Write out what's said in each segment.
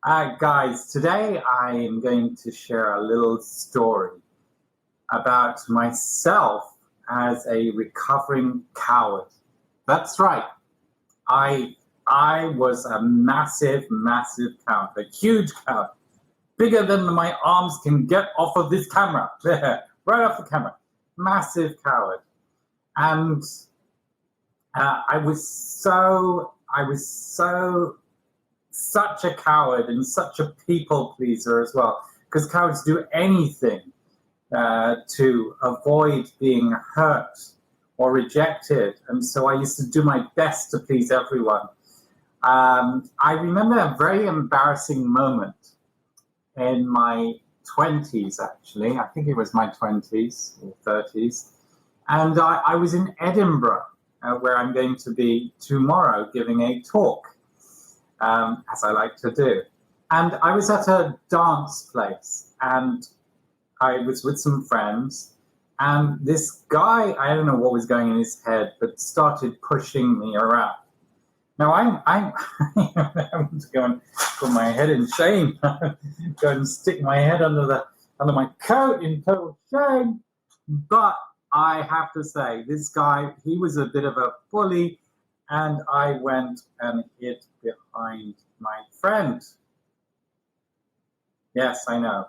Guys, today I am going to share a little story about myself as a recovering coward. That's right. I I was a massive, massive coward, a huge coward, bigger than my arms can get off of this camera. There, right off the camera. Massive coward. And I was so such a coward and such a people pleaser as well, because cowards do anything to avoid being hurt or rejected. And so I used to do my best to please everyone. I remember a very embarrassing moment in my 20s, actually. I think it was my 20s or 30s. And I was in Edinburgh, where I'm going to be tomorrow giving a talk, as I like to do. And I was at a dance place, and I was with some friends, and this guy, I don't know what was going in his head, but started pushing me around. Now I'm I want to go and put my head in shame, go and stick my head under my coat in total shame. But I have to say, this guy, he was a bit of a bully, and I went and hid behind my friend. Yes, I know.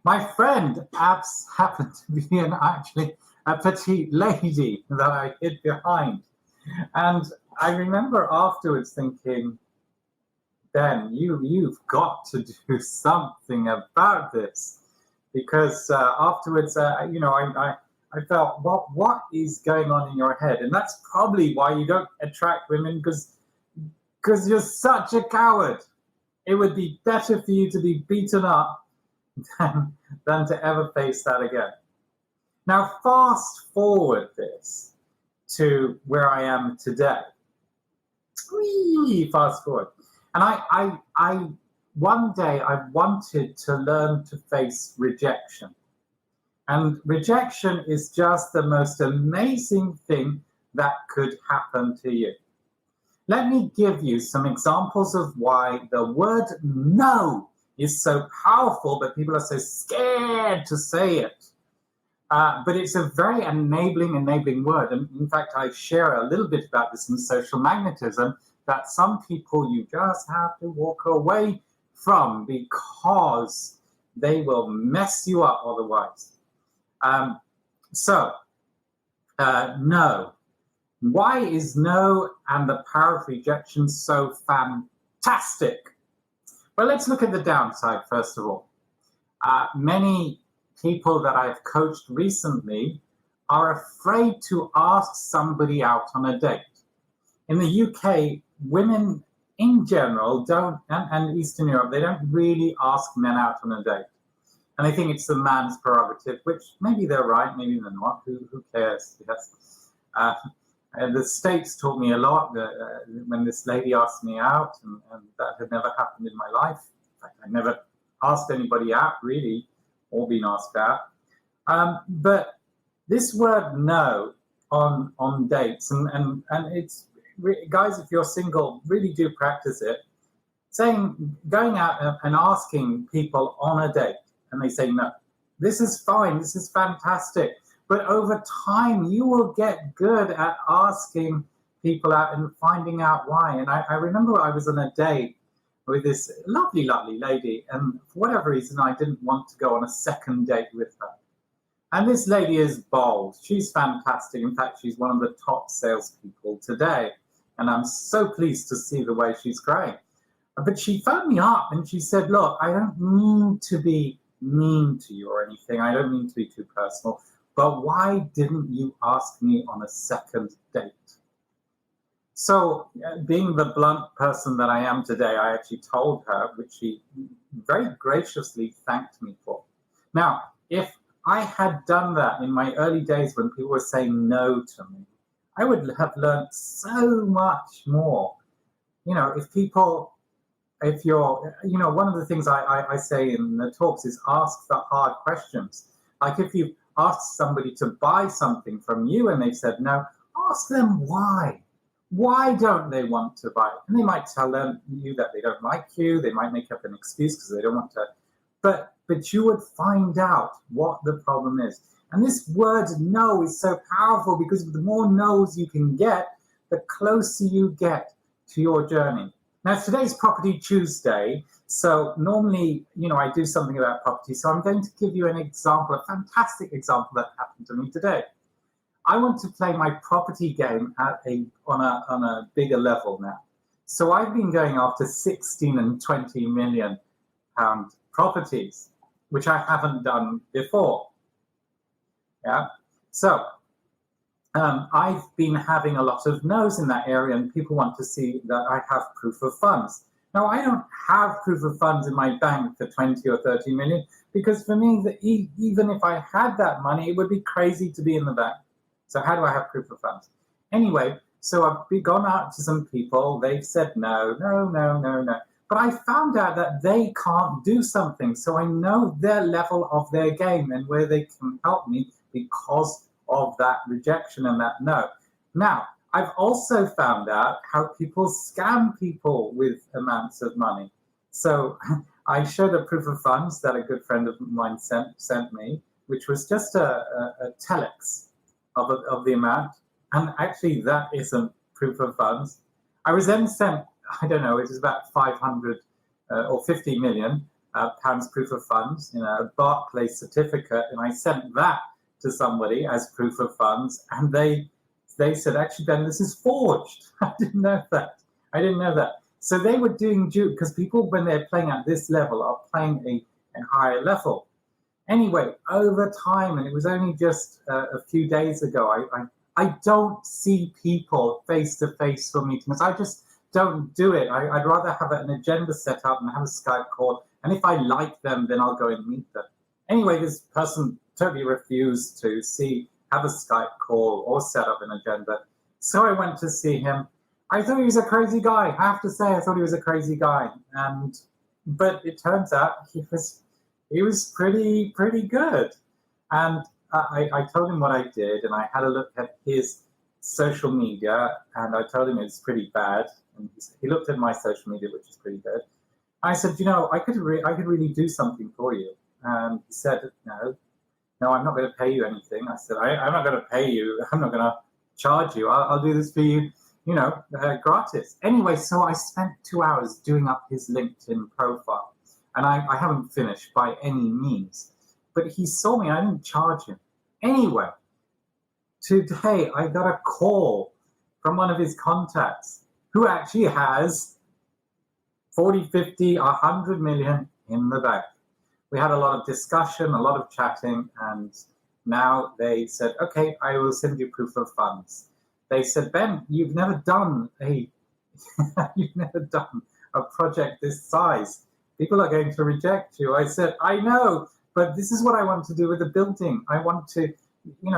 My friend happened to be actually a petite lady that I hid behind. And I remember afterwards thinking, Ben, you've got to do something about this. Because afterwards, I felt, what is going on in your head? And that's probably why you don't attract women, because you're such a coward. It would be better for you to be beaten up than to ever face that again. Now, fast forward this to where I am today. Fast forward. And I one day I wanted to learn to face rejection. And rejection is just the most amazing thing that could happen to you. Let me give you some examples of why the word no is so powerful, but people are so scared to say it. But it's a very enabling word. And in fact, I share a little bit about this in social magnetism, that some people you just have to walk away from because they will mess you up otherwise. No. Why is no and the power of rejection so fantastic? Well, let's look at the downside first of all. Many people that I've coached recently are afraid to ask somebody out on a date. In the UK, women in general don't, and Eastern Europe, they don't really ask men out on a date. And I think it's the man's prerogative, which maybe they're right, maybe they're not. Who cares? Yes. And the States taught me a lot when this lady asked me out, and that had never happened in my life. In fact, I never asked anybody out, really, or been asked out. But this word no on dates, and it's, guys, if you're single, really do practice it. Going out and asking people on a date, and they say no. This is fine, this is fantastic. But over time, you will get good at asking people out and finding out why. And I remember I was on a date with this lovely, lovely lady, and for whatever reason, I didn't want to go on a second date with her. And this lady is bold. She's fantastic. In fact, she's one of the top salespeople today. And I'm so pleased to see the way she's growing. But she phoned me up and she said, look, I don't mean to be mean to you or anything. I don't mean to be too personal. But why didn't you ask me on a second date? So, being the blunt person that I am today, I actually told her, which she very graciously thanked me for. Now, if I had done that in my early days when people were saying no to me, I would have learned so much more. If you're, one of the things I say in the talks is ask the hard questions. Like if you ask somebody to buy something from you and they said no, ask them why. Why don't they want to buy it? And they might tell you that they don't like you. They might make up an excuse because they don't want to. But you would find out what the problem is. And this word no is so powerful because the more no's you can get, the closer you get to your journey. Now, today's Property Tuesday, so normally, I do something about property. So I'm going to give you an example, a fantastic example that happened to me today. I want to play my property game on a bigger level now. So I've been going after 16 and 20 million pound properties, which I haven't done before. Yeah. So I've been having a lot of no's in that area, and people want to see that I have proof of funds. Now, I don't have proof of funds in my bank for 20 or 30 million, because for me, even if I had that money, it would be crazy to be in the bank. So how do I have proof of funds? Anyway, so I've gone out to some people. They've said no. But I found out that they can't do something. So I know their level of their game and where they can help me because of that rejection and that no. Now, I've also found out how people scam people with amounts of money. So I showed a proof of funds that a good friend of mine sent me, which was just a telex of the amount. And actually, that isn't proof of funds. I was then sent, I don't know, it was about 500 or 50 million pounds proof of funds in a Barclays certificate. And I sent that to somebody as proof of funds. And they said, actually, Ben, this is forged. I didn't know that. So they were doing because people, when they're playing at this level, are playing a higher level. Anyway, over time, and it was only just a few days ago, I don't see people face-to-face for meetings. I just don't do it. I'd rather have an agenda set up and have a Skype call. And if I like them, then I'll go and meet them. Anyway, this person totally refused to have a Skype call or set up an agenda. So I went to see him. I thought he was a crazy guy. I have to say, I thought he was a crazy guy. But it turns out he was pretty good. And I told him what I did, and I had a look at his social media, and I told him it's pretty bad. And he looked at my social media, which is pretty good. I said, I could really do something for you. And he said, no, I'm not going to pay you anything. I said, I'm not going to pay you. I'm not going to charge you. I'll do this for you, gratis. Anyway, so I spent 2 hours doing up his LinkedIn profile. And I haven't finished by any means. But he saw me. I didn't charge him. Anyway, today I got a call from one of his contacts who actually has 40, 50, 100 million in the bank. We had a lot of discussion, a lot of chatting, and now they said, okay, I will send you proof of funds. They said, Ben, you've never done a project this size. People are going to reject you. I said, I know, but this is what I want to do with the building. I want to,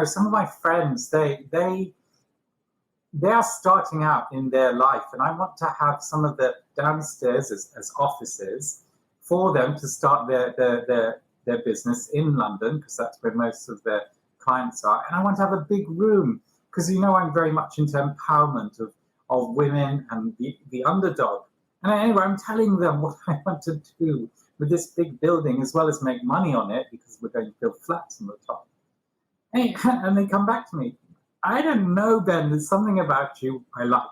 some of my friends, they are starting out in their life, and I want to have some of the downstairs as offices for them to start their business in London, because that's where most of their clients are. And I want to have a big room, because I'm very much into empowerment of women and the underdog. And anyway, I'm telling them what I want to do with this big building, as well as make money on it, because we're going to build flats on the top. And they come back to me. I don't know, Ben, there's something about you I like.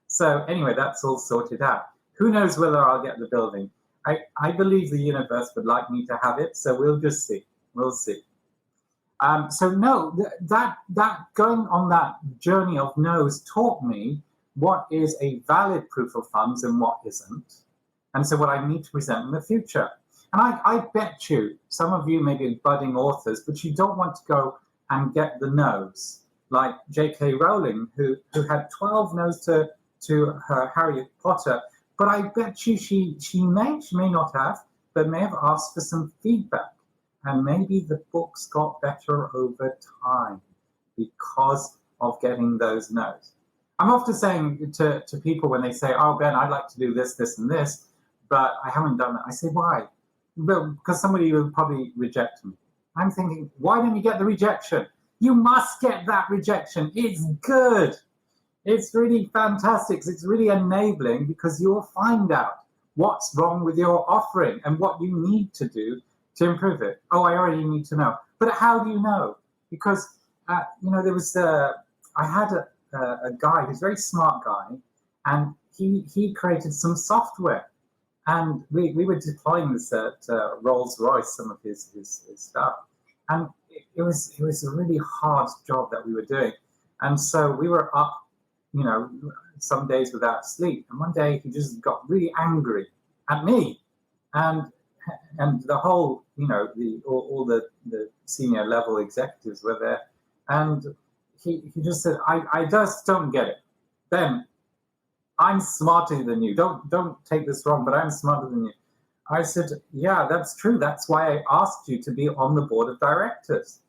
So anyway, that's all sorted out. Who knows whether I'll get the building? I believe the universe would like me to have it, so we'll just see. We'll see. So no, that going on that journey of no's taught me what is a valid proof of funds and what isn't. And so what I need to present in the future. And I bet you, some of you may be budding authors, but you don't want to go and get the no's, like J.K. Rowling, who had 12 no's to her Harry Potter. But I bet you she may not have, but may have asked for some feedback. And maybe the books got better over time because of getting those no's. I'm often saying to people when they say, oh, Ben, I'd like to do this, this, and this, but I haven't done it. I say, why? Well, because somebody will probably reject me. I'm thinking, why don't you get the rejection? You must get that rejection. It's good. It's really fantastic. It's really enabling because you'll find out what's wrong with your offering and what you need to do to improve it. Oh, I already need to know. But how do you know? Because, there was, I had a guy, he's a very smart guy, and he created some software. And we were deploying this at Rolls-Royce, some of his stuff. And it was a really hard job that we were doing. And so we were up, some days without sleep. And one day he just got really angry at me. And the whole, all the senior level executives were there. And he just said, I just don't get it. Ben, I'm smarter than you. Don't take this wrong, but I'm smarter than you. I said, yeah, that's true. That's why I asked you to be on the board of directors.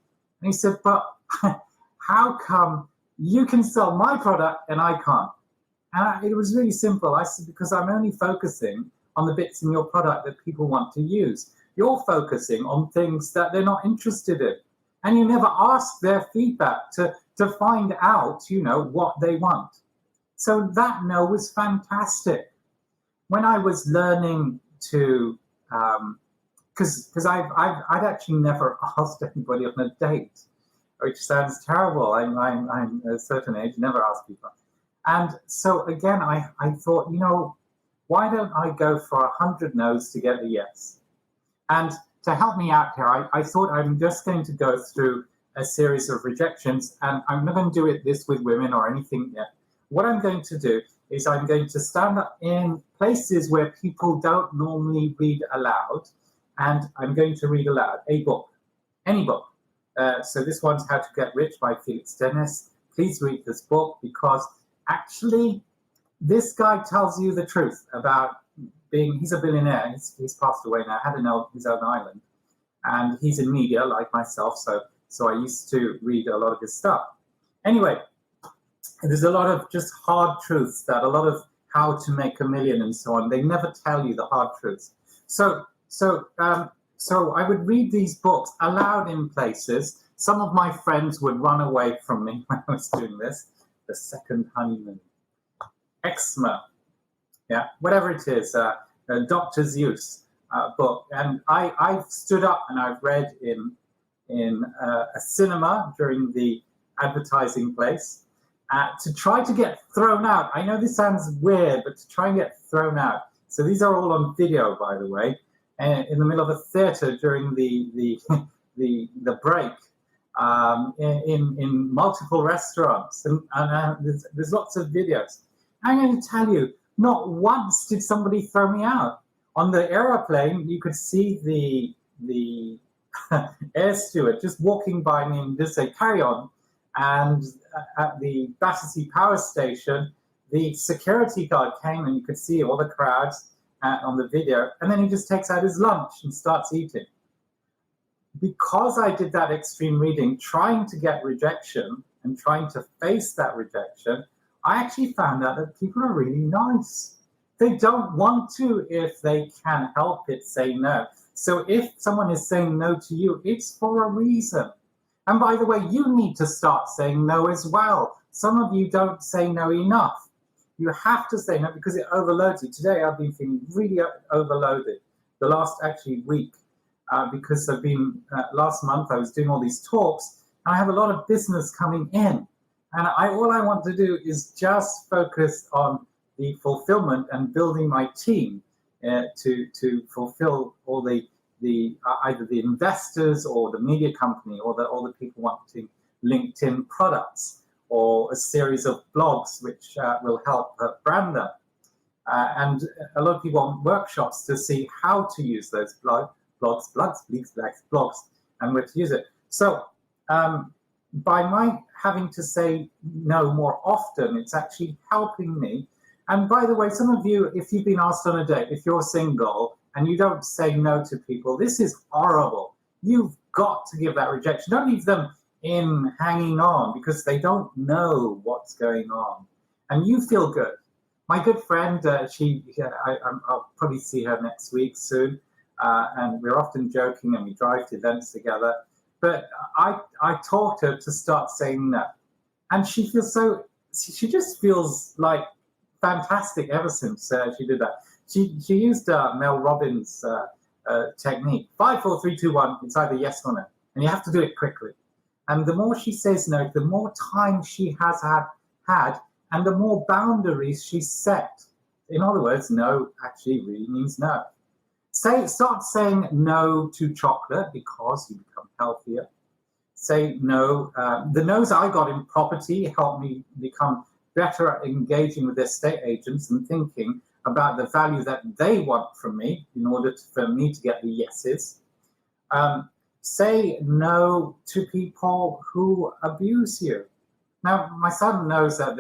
And he said, but how come you can sell my product and I can't? And it was really simple. I said, because I'm only focusing on the bits in your product that people want to use. You're focusing on things that they're not interested in. And you never ask their feedback to find out, what they want. So that no was fantastic. When I was learning to, because I'd actually never asked anybody on a date, which sounds terrible. I'm a certain age, never ask people. And so again, I thought, why don't I go for 100 no's to get a yes? And to help me out here, I thought I'm just going to go through a series of rejections, and I'm not going to do this with women or anything yet. What I'm going to do is I'm going to stand up in places where people don't normally read aloud, and I'm going to read aloud a book, any book. So this one's How to Get Rich by Felix Dennis. Please read this book because actually this guy tells you the truth about he's a billionaire. He's passed away now, had his own island. And he's in media like myself, so I used to read a lot of his stuff. Anyway, there's a lot of just hard truths, that a lot of how to make $1 million and so on. They never tell you the hard truths. So I would read these books aloud in places. Some of my friends would run away from me when I was doing this. The Second Honeymoon, eczema, whatever it is, doctor's use book. And I've stood up and I've read in a cinema during the advertising place to try to get thrown out. I know this sounds weird, but to try and get thrown out. So these are all on video, by the way, in the middle of a theater during the break, in multiple restaurants, and there's lots of videos. I'm going to tell you, not once did somebody throw me out. On the aeroplane, you could see the air steward just walking by me and just say, carry on. And at the Battersea Power Station, the security guard came and you could see all the crowds on the video. And then he just takes out his lunch and starts eating. Because I did that extreme reading, trying to get rejection and trying to face that rejection, I actually found out that people are really nice. They don't want to, if they can help it, say no. So if someone is saying no to you, it's for a reason. And by the way, you need to start saying no as well. Some of you don't say no enough. You have to say no because it overloads you. Today I've been feeling really overloaded the last actually week because I've been, last month I was doing all these talks and I have a lot of business coming in. And all I want to do is just focus on the fulfillment and building my team to fulfill all the either the investors or the media company or all the people wanting LinkedIn products or a series of blogs which will help brand them. And a lot of people want workshops to see how to use those blogs and where to use it. So by my having to say no more often, it's actually helping me. And by the way, some of you, if you've been asked on a date, if you're single and you don't say no to people, this is horrible. You've got to give that rejection. Don't leave them in hanging on because they don't know what's going on. And you feel good. My good friend, I'll probably see her next week soon. And we're often joking and we drive to events together. But I taught her to start saying no. And she feels she just feels like fantastic ever since she did that. She used Mel Robbins' technique. 5, 4, 3, 2, 1. It's either yes or no, and you have to do it quickly. And the more she says no, the more time she has had, and the more boundaries she set. In other words, no actually really means no. Start saying no to chocolate because you become healthier. Say no. The no's I got in property helped me become better at engaging with estate agents and thinking about the value that they want from me in order for me to get the yeses. Say no to people who abuse you. Now, my son knows that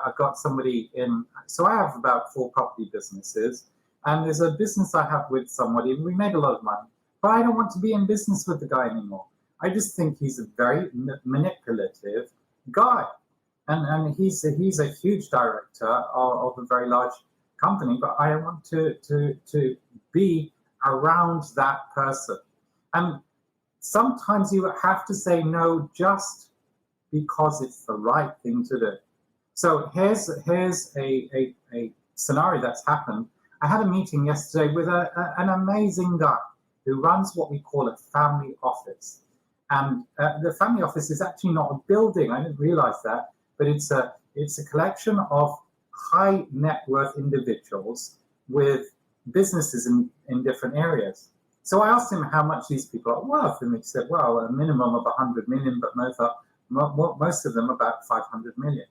I've got somebody in, so I have about 4 property businesses, and there's a business I have with somebody, and we made a lot of money, but I don't want to be in business with the guy anymore. I just think he's a very manipulative guy. And he's a huge director of a very large company, but I don't want to be around that person. And sometimes you have to say no just because it's the right thing to do. So here's a scenario that's happened. I had a meeting yesterday with an amazing guy who runs what we call a family office. And the family office is actually not a building. I didn't realize that, but it's a collection of high net worth individuals with businesses in different areas. So I asked him how much these people are worth, and he said, well, a minimum of 100 million, but most of them about 500 million.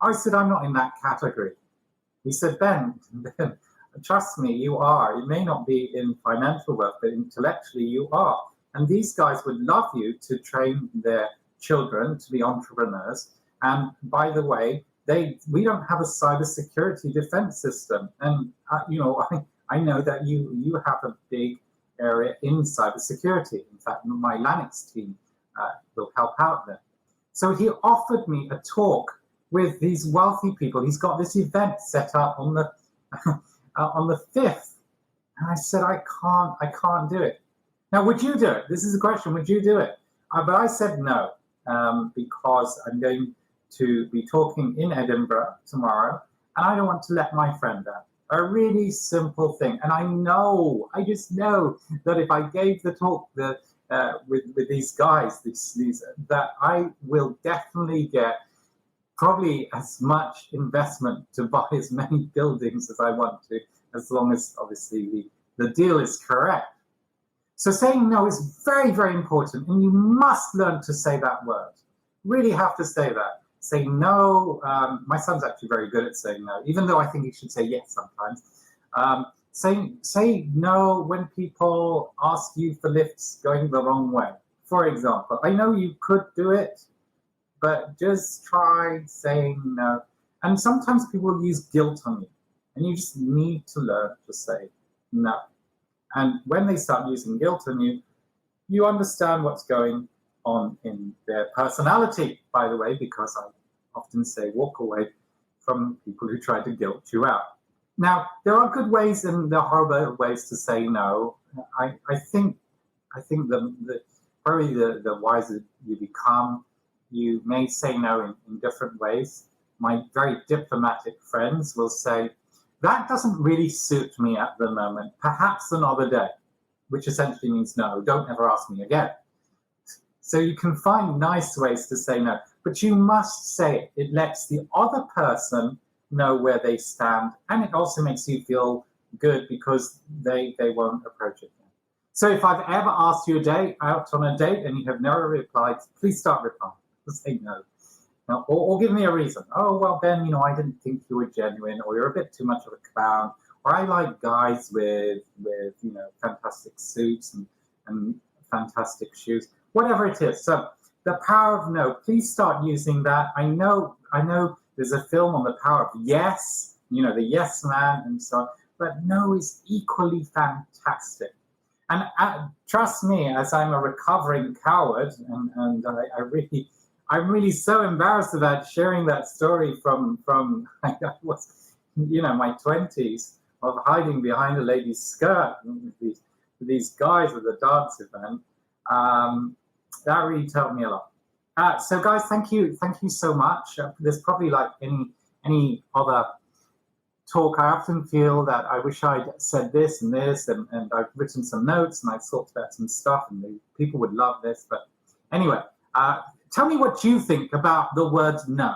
I said, I'm not in that category. He said, Ben, trust me, you are. You may not be in financial wealth, but intellectually you are. And these guys would love you to train their children to be entrepreneurs. And by the way, we don't have a cybersecurity defense system. And I know that you have a big area in cybersecurity. In fact, my Lanix team will help out there. So he offered me a talk with these wealthy people. He's got this event set up on the on the 5th, and I said I can't do it. Now, would you do it? This is a question. Would you do it? But I said no because I'm going to be talking in Edinburgh tomorrow, and I don't want to let my friend down. A really simple thing, and I just know that if I gave the talk with these guys, that I will definitely get probably as much investment to buy as many buildings as I want to, as long as obviously the deal is correct. So saying no is very, very important, and you must learn to say that word. Really have to say that. Say no. My son's actually very good at saying no, even though I think he should say yes sometimes. Say no when people ask you for lifts going the wrong way. For example, I know you could do it, but just try saying no. And sometimes people use guilt on you, and you just need to learn to say no. And when they start using guilt on you, you understand what's going on in their personality, by the way, because I often say walk away from people who try to guilt you out. Now, there are good ways and there are horrible ways to say no. I think probably the wiser you become, you may say no in different ways. My very diplomatic friends will say, that doesn't really suit me at the moment, perhaps another day, which essentially means no, don't ever ask me again. So you can find nice ways to say no, but you must say it. It lets the other person know where they stand, and it also makes you feel good because they won't approach it again. So if I've ever asked you out on a date and you have never replied, please start replying. Say no. Now, or give me a reason. Oh, well, Ben, I didn't think you were genuine, or you're a bit too much of a clown, or I like guys with fantastic suits and fantastic shoes, whatever it is. So the power of no, please start using that. I know there's a film on the power of yes, the yes man and so on, but no is equally fantastic. And trust me, as I'm a recovering coward, and I'm really so embarrassed about sharing that story from my 20s of hiding behind a lady's skirt with these guys at the dance event. That really told me a lot. So guys, thank you so much. There's probably like any other talk, I often feel that I wish I'd said this and this, and I've written some notes and I've thought about some stuff, and people would love this. But anyway, tell me what you think about the word no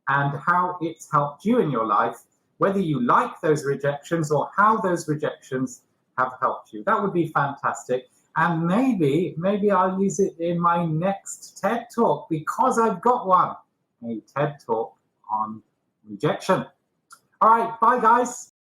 and how it's helped you in your life, whether you like those rejections or how those rejections have helped you. That would be fantastic. And maybe I'll use it in my next TED Talk, because I've got one, a TED Talk on rejection. All right, bye guys.